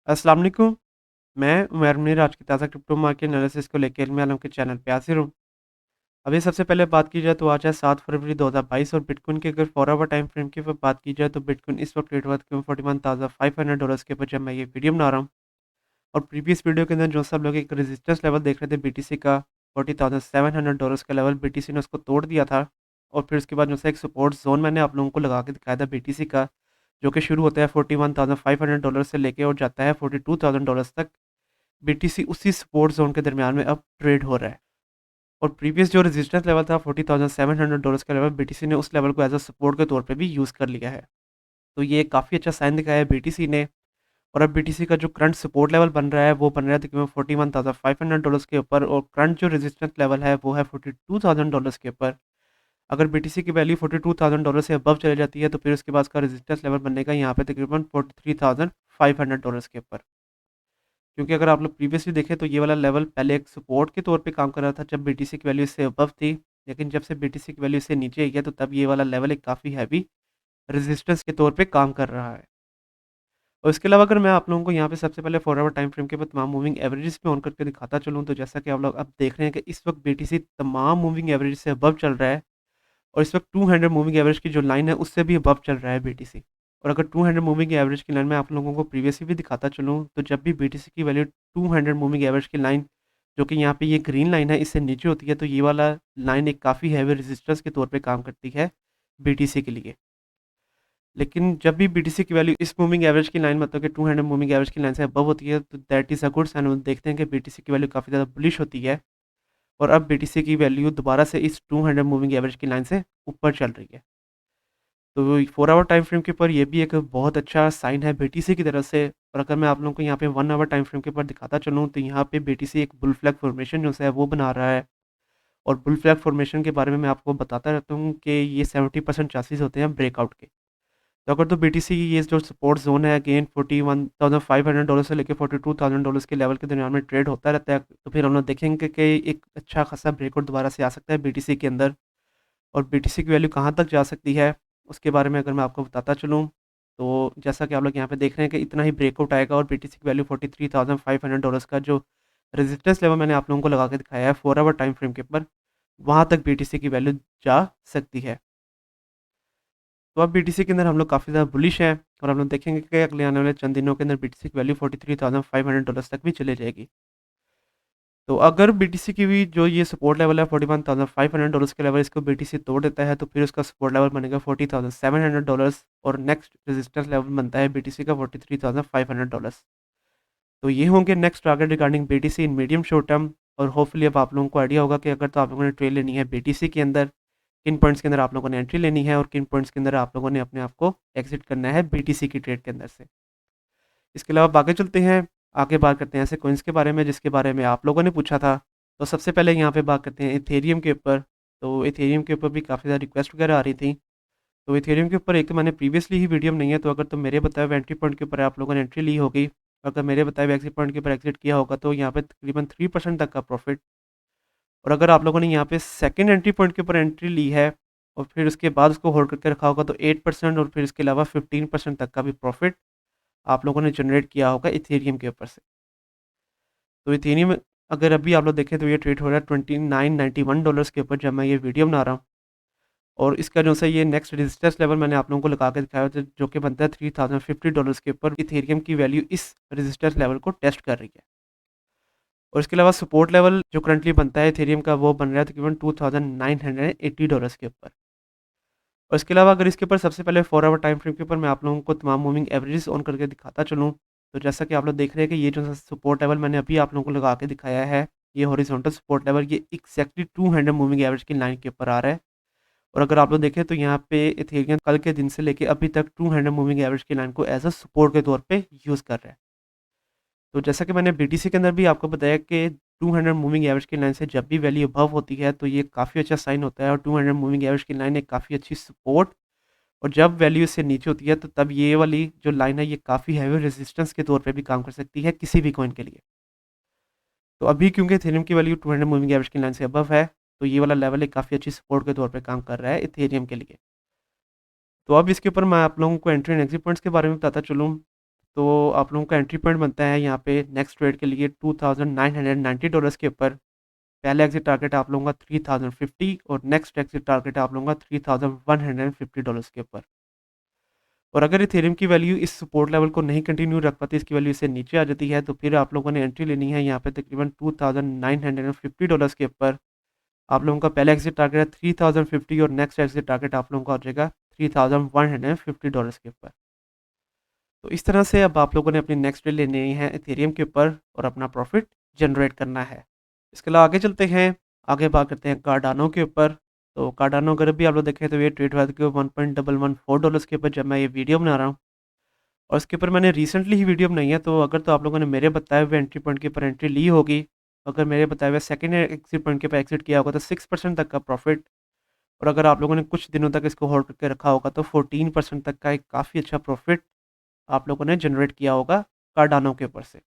अस्सलाम वालेकुम। मैं उमर मुनीर आज की ताज़ा क्रिप्टो मार्केट एनालिसिस को लेके इल्मी आलम के चैनल पे हाज़िर हूँ। अभी सबसे पहले बात की जाए तो आज है 7 फरवरी 2022 और बिटकॉइन की अगर 4 आवर टाइम फ्रेम की बात की जाए तो बिटकॉइन इस वक्त ट्रेड हुआ था $41,500 के ऊपर जब मैं ये वीडियो बना रहा हूँ। और प्रीवियस वीडियो के अंदर जो सब लोग एक रेजिस्टेंस लेवल देख रहे थे बीटीसी का $40,700 का लेवल बीटीसी ने उसको तोड़ दिया था। और फिर उसके बाद जो सा एक सपोर्ट जोन मैंने आप लोगों को लगा के दिखाया था बीटीसी का, जो कि शुरू होता है $41,500 से लेके और जाता है $42,000 तक। बीटीसी उसी सपोर्ट जोन के दरमियान में अब ट्रेड हो रहा है। और प्रीवियस जो रेजिस्टेंस लेवल था $40,700 का लेवल, बीटीसी ने उस लेवल को एज अ सपोर्ट के तौर पे भी यूज़ कर लिया है। तो ये काफ़ी अच्छा साइन दिखाया है बीटीसी ने। और अब बीटीसी का जो करंट सपोर्ट लेवल बन रहा है वो बन रहा है तकरीबन $41,500 के ऊपर, और करंट जो रेजिस्टेंस लेवल है वो है $42,000 के ऊपर। अगर बीटीसी की वैल्यू $42,000 से अबव चली जाती है तो फिर उसके बाद उसका रेजिस्टेंस लेवल बनेगा यहाँ पे तकरीबन $43,500 के ऊपर। क्योंकि अगर आप लोग प्रीवियसली देखें तो ये वाला लेवल पहले एक सपोर्ट के तौर पे काम कर रहा था जब बीटीसी की वैल्यू इससे अबव थी, लेकिन जब से बीटीसी की वैल्यू इससे नीचे आई है तो तब ये वाला लेवल एक काफ़ी हैवी रेजिस्टेंस के तौर पे काम कर रहा है। और इसके अलावा अगर मैं आप लोगों को यहाँ पे सबसे पहले 4 आवर टाइम फ्रेम के ऊपर तमाम मूविंग एवरेजेस पे ऑन करके दिखाता चलूँ, तो जैसा कि आप लोग अब देख रहे हैं कि इस वक्त बीटीसी तमाम मूविंग एवरेज से अबव चल रहा है। और इस वक्त 200 मूविंग एवरेज की जो लाइन है उससे भी अबव चल रहा है बीटीसी। और अगर 200 मूविंग एवरेज की लाइन में आप लोगों को प्रीवियसली भी दिखाता चलूँ, तो जब भी बीटीसी की वैल्यू 200 मूविंग एवरेज की लाइन, जो कि यहाँ पे ये ग्रीन लाइन है, इससे नीचे होती है, तो ये वाला लाइन एक काफ़ी हैवी रेजिस्टेंस के तौर पे काम करती है बीटीसी के लिए। लेकिन जब भी बीटीसी की वैल्यू इस मूविंग एवरेज की लाइन, मतलब कि 200 मूविंग एवरेज की लाइन से अबव होती है, तो that is a good sign. हम देखते हैं कि बीटीसी की वैल्यू काफ़ी ज़्यादा बुलिश होती है। और अब बीटीसी की वैल्यू दोबारा से इस 200 मूविंग एवरेज की लाइन से ऊपर चल रही है। तो 4 आवर टाइम फ्रेम के ऊपर ये भी एक बहुत अच्छा साइन है बीटीसी की तरफ से। और अगर मैं आप लोगों को यहाँ पे 1 आवर टाइम फ्रेम के ऊपर दिखाता चलूँ, तो यहाँ पे बीटीसी एक बुल फ्लैग फॉर्मेशन जो है वो बना रहा है। और बुल फ्लैग फॉर्मेशन के बारे में मैं आपको बताता रहता हूँ कि ये 70% चांसेस होते हैं ब्रेकआउट के। तो अगर तो बीटीसी ये जो सपोर्ट जोन है अगेन $41,500 से लेकर $42,000 के लेवल के दरमियान में ट्रेड होता रहता है, तो फिर हम लोग देखेंगे कि एक अच्छा खासा ब्रेकआउट दोबारा से आ सकता है बीटीसी के अंदर। और बीटीसी की वैल्यू कहाँ तक जा सकती है, उसके बारे में अगर मैं आपको बताता चलूँ, तो जैसा कि आप लोग यहाँ पे देख रहे हैं कि इतना ही ब्रेकआउट आएगा और बीटीसी की वैल्यू $43,500 का जो रेजिस्टेंस लेवल मैंने आप लोगों को लगा के दिखाया है 4 आवर टाइम फ्रेम के ऊपर, वहाँ तक बीटीसी की वैल्यू जा सकती है। तो अब बीटीसी के अंदर हम लोग काफ़ी ज़्यादा बुलिश हैं। और हम लोग देखेंगे कि अगले आने वाले चंद दिनों के अंदर बीटीसी की वैल्यू $43,500 तक भी चले जाएगी। तो अगर बीटीसी की भी जो ये सपोर्ट लेवल है $41,500 के लेवल, इसको बीटीसी तोड़ देता है तो फिर उसका सपोर्ट लेवल बनेगा $40,700 और नेक्स्ट रेजिस्टेंस लेवल बनता है बीटीसी का $43,500। तो ये होंगे next target regarding BTC in medium short term. और होपफुली अब आप लोगों को आइडिया होगा कि अगर तो आप लोगों ने ट्रेड लेनी है बीटीसी के अंदर, किन पॉइंट्स के अंदर आप लोगों ने एंट्री लेनी है और किन पॉइंट्स के अंदर आप लोगों ने अपने आप को एग्जिट करना है बीटीसी की ट्रेड के अंदर से। इसके अलावा आगे चलते हैं, आगे बात करते हैं ऐसे कॉइन्स के बारे में जिसके बारे में आप लोगों ने पूछा था। तो सबसे पहले यहाँ पे बात करते हैं इथेरियम के ऊपर। तो इथेरियम के ऊपर भी काफ़ी ज़्यादा रिक्वेस्ट वगैरह आ रही थी। तो इथेरियम के ऊपर एक तो मैंने प्रीवियसली ही वीडियो नहीं है, तो अगर तो मेरे बताए हुए एंट्री पॉइंट के ऊपर आप लोगों ने एंट्री ली होगी, अगर मेरे बताए हुए एग्जिट पॉइंट के ऊपर एग्जिट किया होगा तो यहाँ पे तकरीबन 3% तक का प्रॉफिट। और अगर आप लोगों ने यहाँ पे सेकंड एंट्री पॉइंट के ऊपर एंट्री ली है और फिर उसके बाद उसको होल्ड करके रखा होगा तो 8% और फिर इसके अलावा 15% तक का भी प्रॉफिट आप लोगों ने जनरेट किया होगा इथेरियम के ऊपर से। तो इथेरियम अगर अभी आप लोग देखें तो ये ट्रेड हो रहा है $29.91 के ऊपर जब मैं ये वीडियो बना रहा हूँ। और इसका जो है ये नेक्स्ट रेजिस्टेंस लेवल मैंने आप लोगों को लगा के दिखाया था, जो कि बनता है $3,050 के ऊपर। इथेरियम की वैल्यू इस रेजिस्टेंस लेवल को टेस्ट कर रही है। और इसके अलावा सपोर्ट लेवल जो करंटली बनता है इथेरियम का, वो बन रहा है तकरीबन $2,980 के ऊपर। और इसके अलावा अगर इसके ऊपर सबसे पहले 4 आवर टाइम फ्रेम के ऊपर मैं आप लोगों को तमाम मूविंग एवरेजेस ऑन करके दिखाता चलूँ, तो जैसा कि आप लोग देख रहे हैं कि ये जो सपोर्ट लेवल मैंने अभी आप लोगों को लगा के दिखाया है, ये हॉरिजॉन्टल सपोर्ट लेवल, ये एक्जैक्टली 200 मूविंग एवरेज की लाइन के ऊपर आ रहा है। और अगर आप लोग देखें तो यहाँ पे इथेरियम कल के दिन से लेके अभी तक 200 मूविंग एवरेज की लाइन को एज अ सपोर्ट के तौर पे यूज़ कर रहा है। तो जैसा कि मैंने बीटीसी के अंदर भी आपको बताया कि 200 मूविंग एवरेज की लाइन से जब भी वैल्यू अबव होती है तो ये काफ़ी अच्छा साइन होता है। और 200 मूविंग एवरेज की लाइन एक काफ़ी अच्छी सपोर्ट, और जब वैल्यू इससे नीचे होती है तो तब ये वाली जो लाइन है ये काफ़ी हैवी रेजिस्टेंस के तौर पे भी काम कर सकती है किसी भी कॉइन के लिए। तो अभी क्योंकि इथेरियम की वैल्यू 200 मूविंग एवरेज की लाइन से अबव है, तो ये वाला लेवल एक काफ़ी अच्छी सपोर्ट के तौर पे काम कर रहा है इथेरियम के लिए। तो अब इसके ऊपर मैं आप लोगों को एंट्री एंड एग्जिट पॉइंट्स के बारे में बताता चलूँ। तो आप लोगों का एंट्री पॉइंट बनता है यहाँ पे नेक्स्ट ट्रेड के लिए $2,990 के ऊपर। पहला एग्जिट टारगेट आप लोगों का 3050 और नेक्स्ट एग्जिट टारगेट आप लोगों का $3150 के ऊपर। और अगर इथेरियम की वैल्यू इस सपोर्ट लेवल को नहीं कंटिन्यू रख पाती, इसकी वैल्यू इससे नीचे आ जाती है, तो फिर आप लोगों ने एंट्री लेनी है यहाँ पे तकरीबन $2950 के ऊपर। आप लोगों का पहला एग्जिट टारगेट है 3050 और नेक्स्ट एग्जिट टारगेट आप लोगों का हो जाएगा $3150 के ऊपर। तो इस तरह से अब आप लोगों ने अपनी नेक्स्ट ट्रेड लेनी है इथेरियम के ऊपर और अपना प्रॉफिट जनरेट करना है। इसके अलावा आगे चलते हैं, आगे बात करते हैं कार्डानो के ऊपर। तो कार्डानो अगर भी आप लोग देखें तो ये ट्रेड हुआ था $1.114 के ऊपर जब मैं ये वीडियो बना रहा हूँ। और इसके ऊपर मैंने रिसेंटली ही वीडियो बनाई है, तो अगर तो आप लोगों ने मेरे बताए हुए एंट्री पॉइंट के ऊपर एंट्री ली होगी, अगर मेरे बताए हुए सेकंड एग्जिट पॉइंट के ऊपर एग्जिट किया होगा तो 6% तक का प्रॉफिट। और अगर आप लोगों ने कुछ दिनों तक इसको होल्ड करके रखा होगा तो 14% तक का एक काफ़ी अच्छा प्रॉफिट आप लोगों ने जनरेट किया होगा कार्डानो के ऊपर से।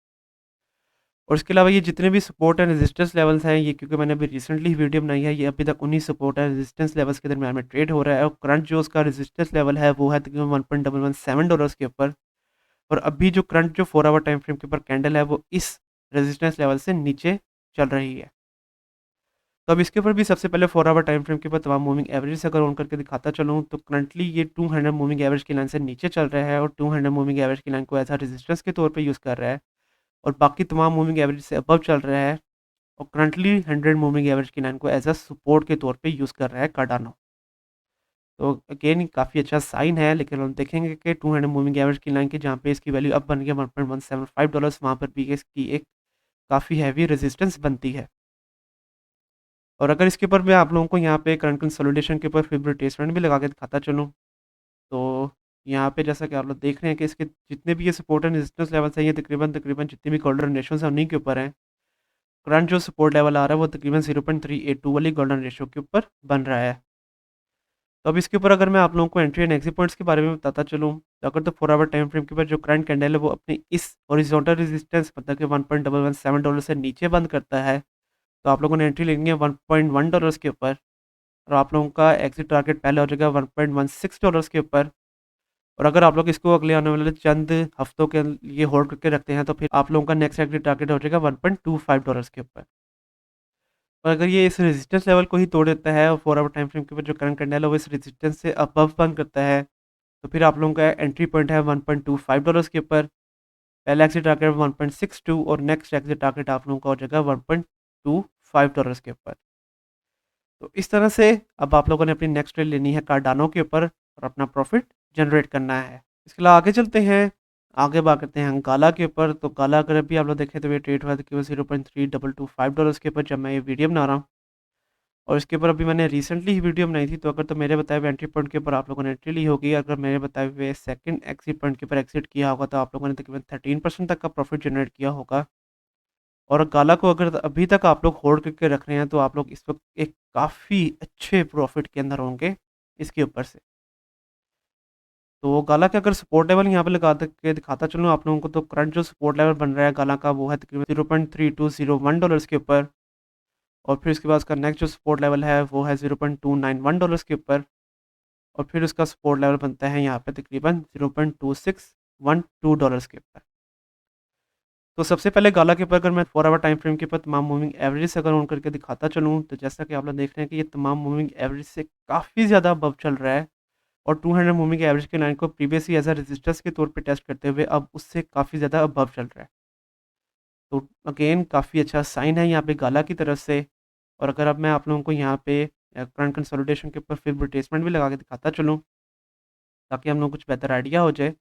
और इसके अलावा ये जितने भी सपोर्ट एंड रेजिस्टेंस लेवल्स हैं, ये क्योंकि मैंने अभी रिसेंटली वीडियो बनाई है, ये अभी तक उन्हीं सपोर्ट एंड रेजिस्टेंस लेवल्स के दरमियान में ट्रेड हो रहा है। और करंट जो उसका रेजिस्टेंस लेवल है वो है तकरीबन $1.117 के ऊपर। और अभी जो करंट जो 4 आवर टाइम फ्रेम के ऊपर कैंडल है वो इस रेजिस्टेंस लेवल से नीचे चल रही है। तो अब इसके ऊपर भी सबसे पहले 4 आवर टाइम फ्रेम के ऊपर तमाम मूविंग एवरेज अगर ऑन करके दिखाता चलूँ तो करंटली ये 200 मूविंग एवरेज की लाइन से नीचे चल रहा है और 200 मूविंग एवरेज की लाइन को एज रेजिस्टेंस के तौर पे यूज़ कर रहा है। और बाकी तमाम मूविंग एवरेज से अबव चल रहा है और करंटली 100 मूविंग एवरेज की लाइन को एज सपोर्ट के तौर पे यूज़ कर रहा है कार्डानो। तो अगेन काफ़ी अच्छा साइन है, लेकिन हम देखेंगे कि 200 मूविंग एवरेज की लाइन की जहाँ पे इसकी वैल्यू अब बन गया $1.175, वहाँ पर भी इसकी एक काफ़ी हैवी रेजिस्टेंस बनती है। और अगर इसके ऊपर मैं आप लोगों को यहाँ पे करंट कंसोलिडेशन के ऊपर फिर रिट्रेसमेंट भी लगा के दिखाता चलूँ, तो यहाँ पे जैसा कि आप लोग देख रहे हैं कि इसके जितने भी ये सपोर्ट एंड रेजिस्टेंस लेवल्स हैं, ये तकरीबन तकरीबन जितने भी गोल्डन रेशियोज हैं उन्हीं के ऊपर हैं। करंट जो सपोर्ट लेवल आ रहा है वो तकरीबन 0.382 वाली गोल्डन रेशियो के ऊपर बन रहा है। तो अब इसके ऊपर अगर मैं आप लोगों को एंट्री एंड एग्जिट पॉइंट्स के बारे में बताता चलूँ, तो अगर तो 4 आवर टाइम फ्रेम के ऊपर जो करंट कैंडल है वो अपनी इस हॉरिजॉन्टल रेजिस्टेंस मतलब कि $1.117 से नीचे बंद करता है, तो आप लोगों ने एंट्री लेनी है $1.1 के ऊपर। और आप लोगों का एग्जिट टारगेट पहले हो जाएगा $1.16 के ऊपर। और अगर आप लोग इसको अगले आने वाले चंद हफ्तों के लिए होल्ड करके रखते हैं तो फिर आप लोगों का नेक्स्ट एग्जिट टारगेट हो जाएगा $1.25 के ऊपर। और अगर ये इस रेजिस्टेंस लेवल को ही तोड़ देता है और 4 आवर टाइम फ्रेम के ऊपर जो करंट कैंडल है वो इस रेजिस्टेंस से अबव बंद करता है, तो फिर आप लोगों का एंट्री पॉइंट है $1.25 के ऊपर। पहला एग्जिट टारगेट 1.62 और नेक्स्ट एग्जिट टारगेट आप लोगों का हो जाएगा $1.25 के ऊपर। तो इस तरह से अब आप लोगों ने अपनी नेक्स्ट ट्रेड लेनी है कार्डानो के ऊपर और अपना प्रॉफिट जनरेट करना है। इसके अलावा आगे चलते हैं, आगे बात करते हैं गाला के ऊपर। तो गाला अगर अभी आप लोग देखें तो ये ट्रेड हुआ था केवल $0.3225 के ऊपर जब मैं ये वीडियो बना रहा हूँ। और इसके ऊपर अभी मैंने रिसेंटली ही वीडियो बनाई थी, तो अगर तो मेरे बताए हुए एंट्री पॉइंट के ऊपर आप लोगों ने एंट्री ली होगी, अगर मेरे बताए हुए सेकंड एग्जिट पॉइंट के ऊपर एग्जिट किया होगा तो आप लोगों ने तकरीबन 13% तक का प्रॉफिट जनरेट किया होगा। और गाला को अगर अभी तक आप लोग होल्ड करके रख रहे हैं तो आप लोग इस वक्त एक काफ़ी अच्छे प्रॉफिट के अंदर होंगे इसके ऊपर से। तो गाला के अगर सपोर्ट लेवल यहाँ पे लगा के दिखाता चलूँ आप लोगों को, तो करंट जो सपोर्ट लेवल बन रहा है गाला का वो है तकरीबन $0.3201 के ऊपर। और फिर उसके बाद उसका नेक्स्ट जो सपोर्ट लेवल है वो है $0.291 के ऊपर। और फिर उसका सपोर्ट लेवल बनता है यहाँ पे तकरीबन $0.2612 के ऊपर। तो सबसे पहले गाला के ऊपर अगर मैं 4 आवर टाइम फ्रेम के ऊपर तमाम मूविंग एवरेज अगर ऑन करके दिखाता चलूँ, तो जैसा कि आप लोग देख रहे हैं कि ये तमाम मूविंग एवरेज से काफ़ी ज़्यादा अबव चल रहा है। और 200 मूविंग एवरेज के लाइन को प्रीवियसली एज अ रेजिस्टेंस के तौर पे टेस्ट करते हुए अब उससे काफ़ी ज़्यादा अबव चल रहा है। तो अगेन काफ़ी अच्छा साइन है यहाँ पे गाला की तरफ से। और अगर अब मैं आप लोगों को यहाँ पे करंट कंसोलिडेशन के ऊपर फिर रिट्रेसमेंट भी लगा के दिखाता चलूँ, ताकि हम लोग कुछ बेहतर आइडिया हो जाए।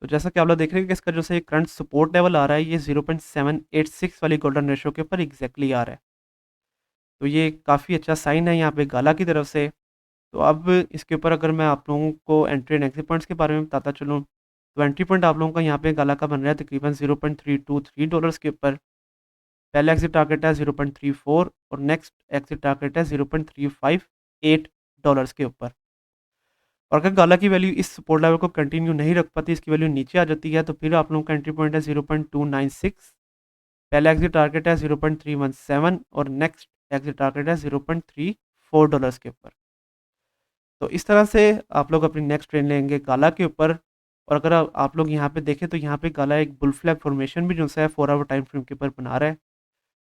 तो जैसा कि आप लोग देख रहे हैं कि इसका जो से करंट सपोर्ट लेवल आ रहा है ये 0.786 वाली गोल्डन रेशियो के ऊपर एग्जैक्टली आ रहा है। तो ये काफ़ी अच्छा साइन है यहाँ पे गाला की तरफ से। तो अब इसके ऊपर अगर मैं आप लोगों को एंट्री एंड एग्जिट पॉइंट्स के बारे में बताता चलूँ, तो एंट्री पॉइंट आप लोगों का यहाँ पे गाला का बन रहा है तकरीबन $0.323 के ऊपर। पहला एग्जिट टारगेट है 0.34 और नेक्स्ट एग्जिट टारगेट है $0.358 के ऊपर। और अगर गाला की वैल्यू इस सपोर्ट लेवल को कंटिन्यू नहीं रख पाती, इसकी वैल्यू नीचे आ जाती है, तो फिर आप लोगों का एंट्री पॉइंट है 0.296। पहला एग्जिट टारगेट है 0.317 और नेक्स्ट एग्जिट टारगेट है $0.34 के ऊपर। तो इस तरह से आप लोग अपनी नेक्स्ट ट्रेड लेंगे गाला के ऊपर और अगर आप लोग यहाँ पे देखें तो यहाँ पे काला एक बुल फ्लैग फॉर्मेशन भी जो सा है 4 आवर टाइम फ्रेम के ऊपर बना रहा है।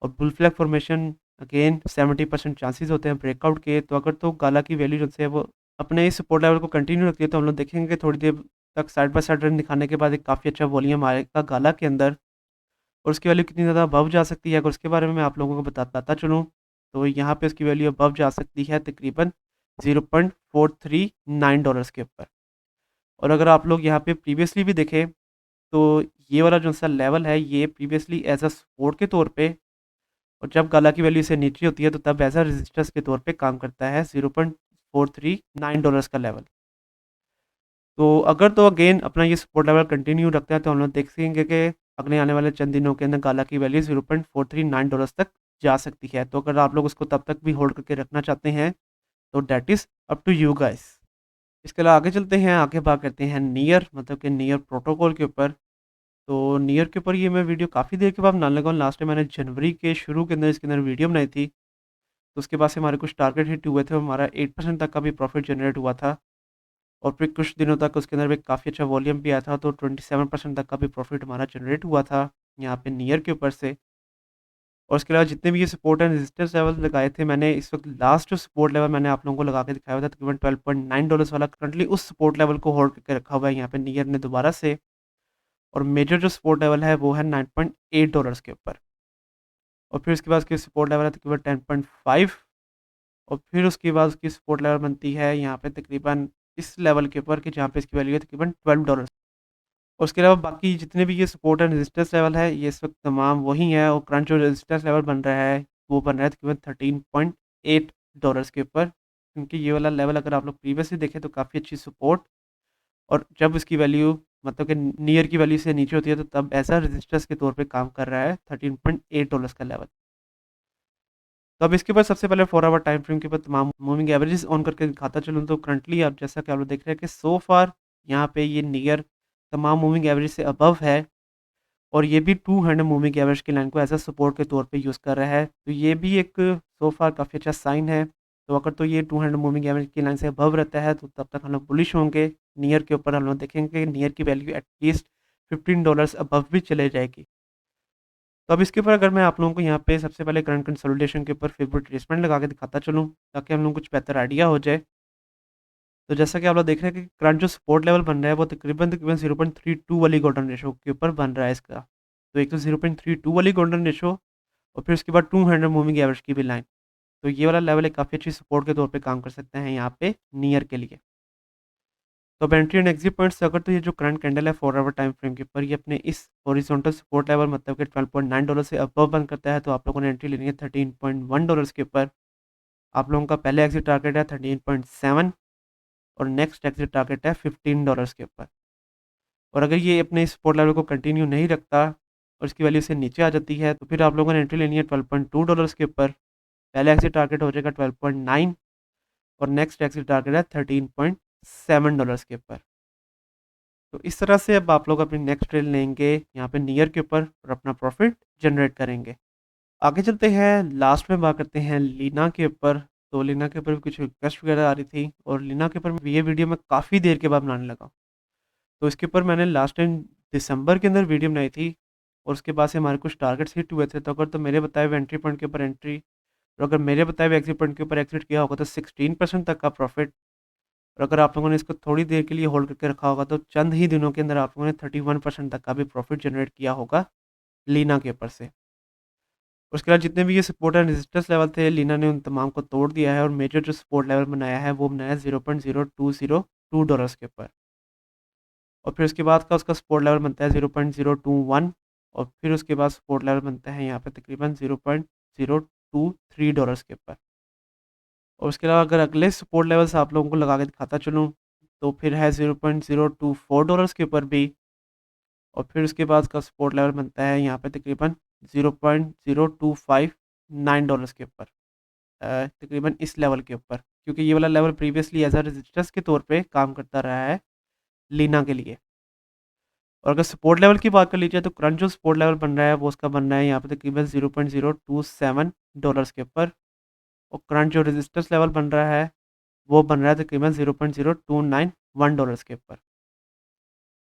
और bull flag formation again 70% chances होते हैं ब्रेकआउट के। तो अगर तो काला की वैल्यू जो है वो अपने इस सपोर्ट लेवल को कंटिन्यू रखती है तो हम लोग देखेंगे कि थोड़ी देर तक साइड बाय साइड रन दिखाने के बाद एक काफ़ी अच्छा वॉल्यूम आएगा गाला के अंदर। और उसकी वैल्यू कितनी ज़्यादा अबव जा सकती है, अगर उसके बारे में मैं आप लोगों को बताता चलूँ, तो यहाँ पे उसकी वैल्यू अबव जा सकती है तकरीबन $0.439 के ऊपर। और अगर आप लोग यहाँ पे प्रीवियसली भी देखें, तो ये वाला जो सा लेवल है, ये प्रीवियसली एज़ अ सपोर्ट के तौर पे और जब गाला की वैल्यू से नीचे होती है, तो तब एज़ अ रेजिस्टेंस के तौर पे काम करता है $0.439 का लेवल। तो अगर तो अगेन अपना ये सपोर्ट लेवल कंटिन्यू रखते हैं तो हम लोग देख सकेंगे कि अगले आने वाले चंद दिनों के अंदर गाला की वैल्यू $0.439 तक जा सकती है। तो अगर आप लोग उसको तब तक भी होल्ड करके रखना चाहते हैं तो that is up to you guys. इसके अलावा आगे चलते हैं, आगे बात करते हैं नियर मतलब कि नियर प्रोटोकॉल के ऊपर। तो नियर के ऊपर ये मैं वीडियो काफ़ी देर के बाद बनाने लगा हूँ। लास्ट टाइम मैंने जनवरी के शुरू के अंदर इसके अंदर वीडियो बनाई थी। तो उसके बाद से हमारे कुछ टारगेट हिट हुए थे, हमारा 8% तक का भी प्रॉफिट जनरेट हुआ था। और फिर कुछ दिनों तक उसके अंदर भी काफ़ी अच्छा वॉल्यूम भी आया था, तो 27% तक का भी प्रॉफिट हमारा जनरेट हुआ था यहाँ पे नियर के ऊपर से। और उसके अलावा जितने भी ये सपोर्ट एंड रेजिस्टेंस लेवल लगाए थे मैंने, इस वक्त लास्ट जो सपोर्ट लेवल मैंने आप लोगों को लगा के दिखाया हुआ था तकरीबन $12.9 वाला, करंटली उस सपोर्ट लेवल को होल्ड करके रखा हुआ है यहाँ पे नियर ने दोबारा से। और मेजर जो सपोर्ट लेवल है वो है $9.8 के ऊपर। और फिर उसके बाद उसकी सपोर्ट लेवल है तकरीबन 10.5। और फिर उसके बाद उसकी सपोर्ट लेवल बनती है यहाँ पे तकरीबन इस लेवल के ऊपर कि जहाँ पे इसकी वैल्यू है तकरीबन $12। और उसके अलावा बाकी जितने भी ये सपोर्ट एंड रेजिस्टेंस लेवल है ये इस वक्त तमाम वही है। और करंट जो रेजिस्टेंस लेवल बन रहा है वो बन रहा है तकरीबन $13.8 के ऊपर, क्योंकि ये वाला लेवल अगर आप लोग प्रीवियसली देखें तो काफ़ी अच्छी सपोर्ट। और जब इसकी वैल्यू मतलब कि नियर की वैल्यू से नीचे होती है तो तब ऐसा रेजिस्टेंस के तौर पे काम कर रहा है $13.8 का लेवल। तो अब इसके ऊपर सबसे पहले 4 आवर टाइम फ्रेम के ऊपर तमाम मूविंग एवरेजेस ऑन करके दिखाता चलूँ, तो करंटली आप जैसा कि आप लोग देख रहे हैं कि सो फार यहाँ पे ये नियर तमाम मूविंग एवरेज से अबव है। और ये भी 200 मूविंग एवरेज की लाइन को एज अ सपोर्ट के तौर पे यूज़ कर रहा है, तो ये भी एक सो फार काफ़ी अच्छा साइन है। तो अगर तो ये 200 मूविंग एवरेज की लाइन से अबव रहता है तो तब तक हम लोग बुलिश होंगे। नियर के ऊपर हम लोग देखेंगे नियर की वैल्यू एटलीस्ट $15 अबव भी चले जाएगी। तो अब इसके ऊपर अगर मैं आप लोगों को यहाँ पे सबसे पहले करंट कंसोलिडेशन के ऊर फेवरेट ट्रेसमेंट लगा के दिखाता चलूँ ताकि हम लोग कुछ बेहतर आइडिया हो जाए। तो जैसा कि आप लोग देख रहे हैं कि करंट जो सपोर्ट लेवल बन रहा है वो तकरीबन तकरीबन 0.32 वाली गोल्डन रेशो के ऊपर बन रहा है इसका। तो एक तो 0.32 वाली गोल्डन रेशो और फिर उसके बाद 200 मूविंग एवरेज की भी लाइन। तो ये वाला लेवल एक काफ़ी अच्छी सपोर्ट के तौर पे काम कर सकते हैं यहाँ पे नियर के लिए। तो अब एंट्री एंड एग्जिट पॉइंट्स अगर तो ये जो करंट कैंडल है 4 आवर टाइम फ्रेम के ऊपर ये अपने इस हॉरिजॉन्टल सपोर्ट लेवल मतलब कि $12.9 से अबव बंद करता है तो आप लोगों ने एंट्री लेनी है $13.1 के ऊपर। आप लोगों का पहले एग्जिट टारगेट है 13.7 और नेक्स्ट एग्जिट टारगेट है $15 के ऊपर। और अगर ये अपने सपोर्ट लेवल को कंटिन्यू नहीं रखता और इसकी वैल्यू से नीचे आ जाती है तो फिर आप लोगों ने एंट्री लेनी है $12.2 के ऊपर। पहला एग्जिट टारगेट हो जाएगा 12.9 और नेक्स्ट एग्जिट टारगेट है $13.7 के ऊपर। तो इस तरह से अब आप लोग अपनी नेक्स्ट ट्रेड लेंगे यहाँ पे नियर के ऊपर और अपना प्रॉफिट जनरेट करेंगे। आगे चलते हैं, लास्ट में बात करते हैं लीना के ऊपर। तो लीना के ऊपर भी कुछ रिक्वेस्ट वगैरह आ रही थी और लीना के ऊपर ये वीडियो मैं काफ़ी देर के बाद बनाने लगा। तो इसके ऊपर मैंने लास्ट टाइम दिसंबर के अंदर वीडियो बनाई थी और उसके बाद से हमारे कुछ टारगेट्स हिट हुए थे। तो अगर तो मेरे बताए हुए एंट्री पॉइंट के ऊपर एंट्री और अगर मेरे बताए हुए एग्जिट पॉइंट के ऊपर एग्जिट किया होगा तो 16% तक का प्रॉफिट। और अगर आप लोगों ने इसको थोड़ी देर के लिए होल्ड करके रखा होगा तो चंद ही दिनों के अंदर आप लोगों ने 31% तक का भी प्रॉफिट जनरेट किया होगा लीना के ऊपर से। उसके बाद जितने भी ये सपोर्ट एंड रेजिस्टेंस लेवल थे लीना ने उन तमाम को तोड़ दिया है और मेजर जो सपोर्ट लेवल बनाया है वो बनाया है $0.0202 के ऊपर। और फिर उसके बाद का उसका सपोर्ट लेवल बनता है 0.021 और फिर उसके बाद सपोर्ट लेवल बनता है यहाँ पे तकरीबन $0.023 के ऊपर। और उसके अलावा अगर अगले सपोर्ट लेवल्स आप लोगों को लगा के दिखाता चलूँ तो फिर है $0.024 के ऊपर भी। और फिर उसके बाद उसका सपोर्ट लेवल बनता है यहाँ पे तकरीबन $0.0259 के ऊपर, तकरीबन इस लेवल के ऊपर, क्योंकि ये वाला level previously as a resistance के तौर पे काम करता रहा है लीना के लिए। और अगर सपोर्ट लेवल की बात कर लीजिए तो करंट जो सपोर्ट लेवल बन रहा है वो उसका बन रहा है यहाँ पे तकरीबन $0.027 के ऊपर। और करंट जो रेजिस्टेंस लेवल बन रहा है वो बन रहा है तकरीबन $0.0291 के ऊपर।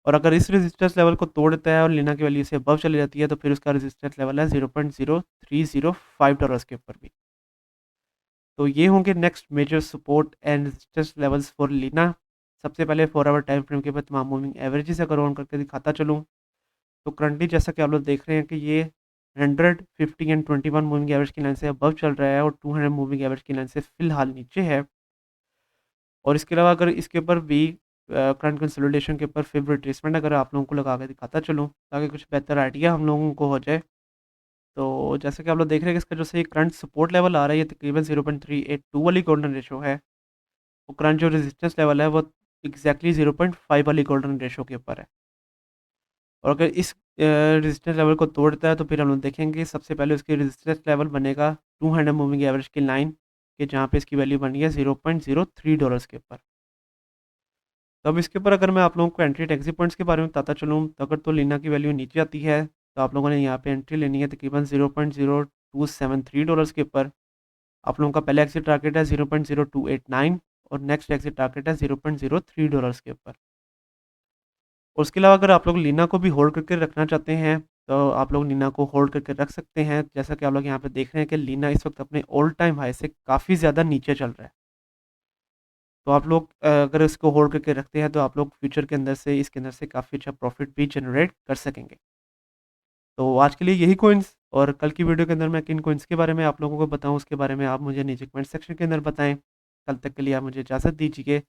और अगर इस रेजिस्टेंस लेवल को तोड़ देता है और लीना की वैल्यू से अबव चली जाती है तो फिर उसका रेजिस्टेंस लेवल है $0.0305 के ऊपर भी। तो ये होंगे next major support and resistance levels for Lina. सबसे पहले 4 आवर टाइम फ्रेम के बाद तमाम मूविंग एवरेजेस अगर ऑन करके दिखाता चलूँ तो करंटली जैसा कि आप लोग देख रहे हैं कि ये 100, 50 एंड 21 मूविंग एवरेज की लाइन से अबव चल रहा है और 200 मूविंग एवरेज की लाइन से फिलहाल नीचे है। और इसके अलावा अगर इसके ऊपर भी करंट कंसोलिडेशन के ऊपर फिब रिट्रेसमेंट अगर आप लोगों को लगा के दिखाता चलूँ ताकि कुछ बेहतर आइडिया हम लोगों को हो जाए, तो जैसे कि आप लोग देख रहे हैं कि इसका जो सही करंट सपोर्ट लेवल आ रहा है ये तकरीबन 0.382 वाली गोल्डन रेशो है। और करंट जो रेजिस्टेंस लेवल है वो एग्जैक्टली 0.5 वाली गोल्डन रेशो के ऊपर है। और अगर इस रेजिस्टेंस लेवल को तोड़ता है तो फिर हम लोग देखेंगे सबसे पहले उसकी रेजिस्टेंस लेवल बनेगा 200 मूविंग एवरेज की लाइन के जहाँ पे इसकी वैल्यू बनी है $0.03 के ऊपर। तो अब इसके ऊपर अगर मैं आप लोगों को एंट्री एंड एग्जिट पॉइंट्स के बारे में बताता चलूँ तो अगर तो लीना की वैल्यू नीचे आती है तो आप लोगों ने यहाँ पे एंट्री लेनी है तकरीबन $0.0273 के ऊपर। आप लोगों का पहला एग्जिट टारगेट है 0.0289 और नेक्स्ट एग्जिट टारगेट है $0.03 के ऊपर। और उसके अलावा अगर आप लोग लीना को भी होल्ड करके रखना चाहते हैं तो आप लोग लीना को होल्ड करके रख सकते हैं। जैसा कि आप लोग यहाँ पे देख रहे हैं कि लीना इस वक्त अपने ऑल टाइम हाई से काफ़ी ज़्यादा नीचे चल रहा है। तो आप लोग अगर इसको होल्ड करके रखते हैं तो आप लोग फ्यूचर के अंदर से इसके अंदर से काफ़ी अच्छा प्रॉफिट भी जनरेट कर सकेंगे। तो आज के लिए यही कॉइन्स और कल की वीडियो के अंदर मैं किन कॉइन्स के बारे में आप लोगों को बताऊँ उसके बारे में आप मुझे नीचे कमेंट सेक्शन के अंदर बताएँ। कल तक के लिए आप मुझे इजाज़त दीजिए।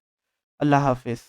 अल्लाह हाफ़िज़।